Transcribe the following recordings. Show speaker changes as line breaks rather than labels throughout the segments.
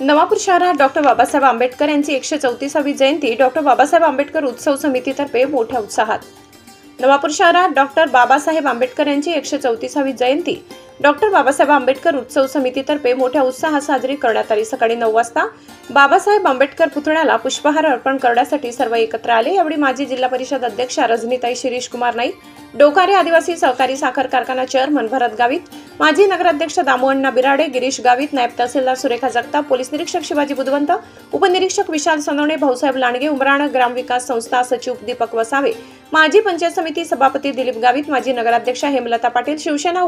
नवापूर शहरात डॉक्टर बाबासाहेब आंबेडकर यांची 134वी जयंती डॉक्टर बाबासाहेब आंबेडकर उत्सव समितीतर्फे मोठ्या उत्साहात। नवापूर शहरात डॉक्टर बाबासाहेब आंबेडकर यांची 134वी जयंती डॉक्टर बाबासाहेब आंबेडकर उत्सव समितीतर्फे मोठ्या उत्साहात साजरी करण्यात आली। सकाळी 9 वाजता बाबासाहेब आंबेडकर पुतळ्याला पुष्पहार अर्पण करण्यासाठी सर्व एकत्र आले। यावेळी माजी जिल्हा परिषद अध्यक्षा रजनीताई शिरीष कुमार नाईक, डोकारे आदिवासी सहकारी साखर कारखाना चेअरमन भरत गावित, माजी नगराध्यक्ष दामोअण्णा बिराडे, गिरीश गावित, नायब तहसीलदार सुरेखा जगताप, पोलीस निरीक्षक शिवाजी बुधवंत, उपनिरीक्षक विशाल सोनवणे, भाऊसाहेब लांडगे, उमराण ग्रामविकास संस्था सचिव दीपक वसावे, माजी पंचायत समिती सभापती दिलीप गावित, माजी नगराध्यक्षा हेमलता पाटील, शिवसेना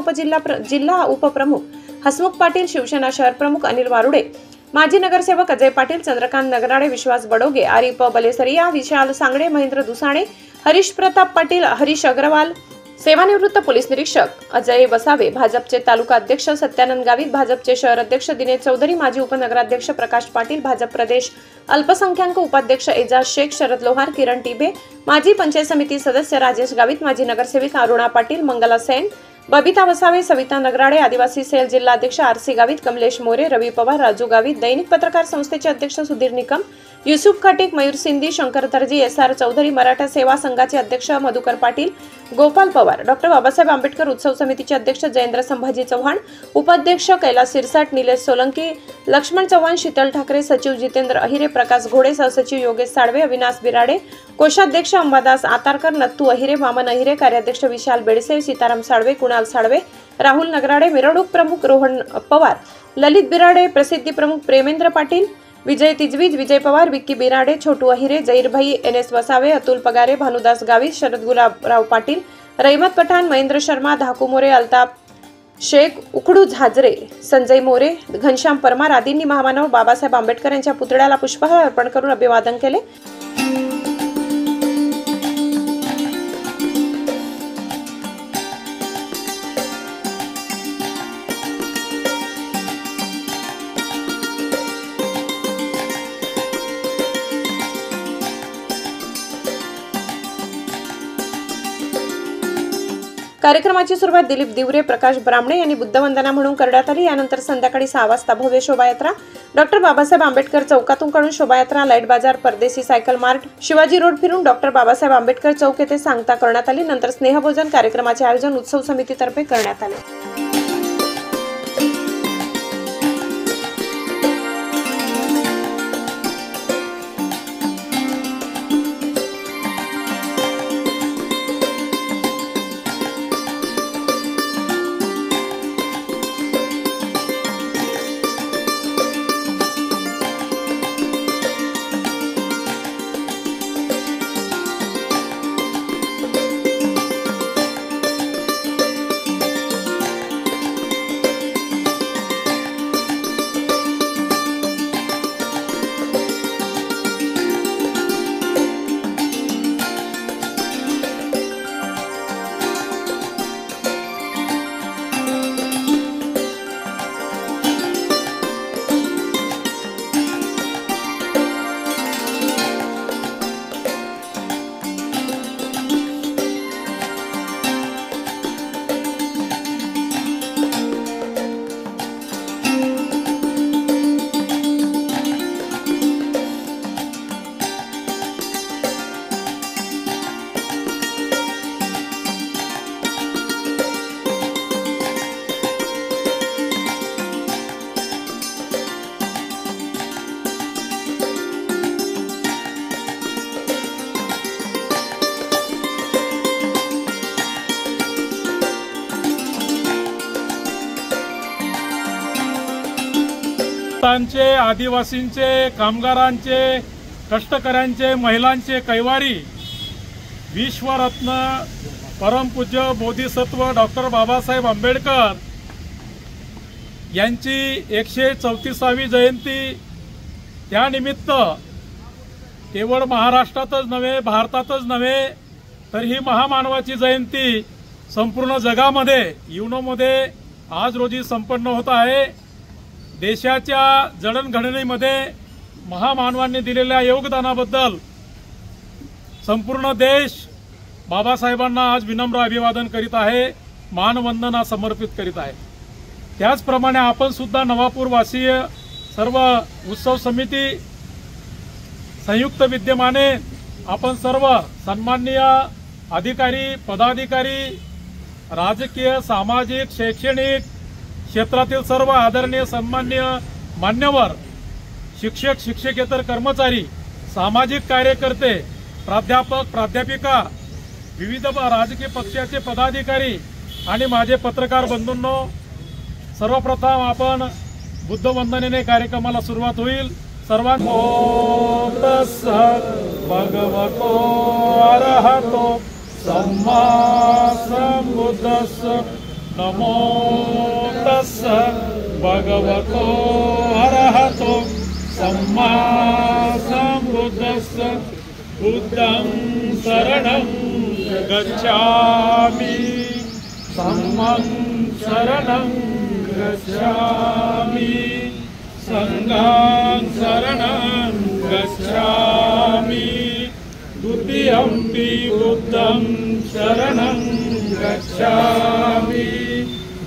जिल्हा उपप्रमुख हसमुख पाटील, शिवसेना शहर प्रमुख अनिल वारुडे, माजी नगरसेवक अजय पाटील, चंद्रकांत नगराडे, विश्वास बडोगे, आरिफ बलेसरिया, विशाल सांगडे, महेंद्र दुसाणे, हरीश प्रताप पाटील, हरीश अग्रवाल, सेवानिवृत्त पोलीस निरीक्षक अजय वसावे, भाजपचे तालुका अध्यक्ष सत्यानंद गावित, भाजपचे शहर अध्यक्ष दिनेश चौधरी, माजी उपनगराध्यक्ष प्रकाश पाटील, भाजप प्रदेश अल्पसंख्याक उपाध्यक्ष एजाज शेख, शरद लोहार, किरण टिबे, माजी पंचायत समिती सदस्य राजेश गावित, माजी नगरसेविका अरुणा पाटील, मंगला सेन, बबिता वसावे, सविता नगराडे, आदिवासी सेल जिल्हा अध्यक्ष आरसी गावित, कमलेश मोरे, रवी पवार, राजू गावित, दैनिक पत्रकार संस्थेचे अध्यक्ष सुधीर निकम, युसुफ खटिक, मयूर सिंधी, शंकर दर्जी, एसआर चौधरी, मराठा सेवा संघाचे अध्यक्ष मधुकर पाटील, गोपाल पवार, डॉक्टर बाबासाहेब आंबेडकर उत्सव समितीचे अध्यक्ष जयेंद्र संभाजी चव्हाण, उपाध्यक्ष कैलास सिरसाट, निलेश सोलंकी, लक्ष्मण चव्हाण, शीतल ठाकरे, सचिव जितेंद्र अहिरे, प्रकाश घोडे, सहसचिव योगेश साळवे, अविनाश बिराडे, कोषाध्यक्ष अंबादास आतारकर, नत्तू अहिरे, वामन अहिरे, कार्याध्यक्ष विशाल बेडसे, सीताराम साळवे, कुणाल साळवे, राहुल नगराडे, मिरवणूक प्रमुख रोहन पवार, ललित बिराडे, प्रसिद्धी प्रमुख प्रेमेंद्र पाटील, विजय तिजवीज, विजय पवार, विक्की बिराडे, छोटू अहिरे, जहीरभाई, एनएस वसावे, अतुल पगारे, भानुदास गावित, शरद गुलाबराव पाटील, रहिमत पठाण, महेंद्र शर्मा, धाकू मोरे, अल्ताफ शेख, उकडू झाजरे, संजय मोरे, घनश्याम परमार आदींनी महामानव बाबासाहेब आंबेडकर यांच्या पुतळ्याला पुष्पहार अर्पण करून अभिवादन केले। कार्यक्रमाची सुरुवात दिलीप दिवरे, प्रकाश ब्राह्मणे यांनी बुद्धवंदना म्हणून करण्यात आली। यानंतर संध्याकाळी 6 वाजता भव्य शोभायात्रा डॉक्टर बाबासाहेब आंबेडकर चौकातून काढून शोभायात्रा लाईट बाजार, परदेशी सायकल मार्ट, शिवाजी रोड फिरून डॉक्टर बाबासाहेब आंबेडकर चौक येथे सांगता करण्यात आली। नंतर स्नेहभोजन कार्यक्रमाचे आयोजन उत्सव समितीतर्फे करण्यात आले।
आदिवासींचे, कामगारांचे, कष्टकऱ्यांचे, महिलांचे कैवारी, विश्वरत्न परमपूज्य बोधिसत्व डॉक्टर बाबासाहेब आंबेडकर यांची 134वी जयंती त्यानिमित्त केवळ महाराष्ट्रातच नव्हे, भारतातच नव्हे तर ही महामानवाची जयंती संपूर्ण जगामध्ये युनोमध्ये आज रोजी संपन्न होत आहे। देशाच्या जडणघडणीमध्ये महामानवांनी दिलेल्या योगदानाबद्दल संपूर्ण देश बाबासाहेबांना आज विनम्र अभिवादन करीत आहे, मानवंदना समर्पित करीत आहे। त्याचप्रमाणे आपण सुद्धा नवापूर वासीय सर्व उत्सव समिती संयुक्त विद्यमाने आपण सर्व सन्माननीय अधिकारी, पदाधिकारी, राजकीय, सामाजिक, शैक्षणिक क्षेत्रातील सर्व आदरणीय सन्माननीय मान्यवर, शिक्षक, शिक्षकेतर कर्मचारी, सामाजिक कार्यकर्ते, प्राध्यापक, प्राध्यापिका, विविध राजकीय पक्षाचे पदाधिकारी आणि माझे पत्रकार बंधूंनो, सर्वप्रथम आपण बुद्ध वंदनेने कार्यक्रमाला सुरुवात होईल. सर्वांना भगवतो अरहतो सम्मा संबुद्धस्स नमो तस्स भगवतो अरहतो सम्मा संबुद्धस्स बुद्धं शरणं गच्छामि धम्मं शरणं गच्छामि संघं शरणं गच्छामि द्वितीयंपि बुद्धं शरणं गच्छामि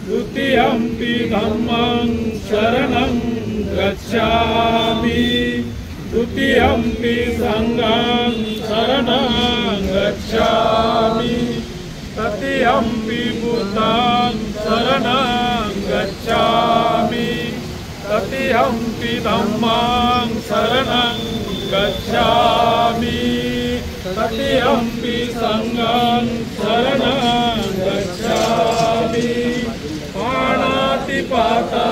द्वितीयंपि धम्मं शरणं गच्छामि द्वितीयंपि संघं शरणं गच्छामि तृतीयंपि बुद्धं शरणं गच्छामि तृतीयंपि धम्मं शरणं गच्छामि तृतीयंपि संघं शरणं गच्छामि पाणातिपाता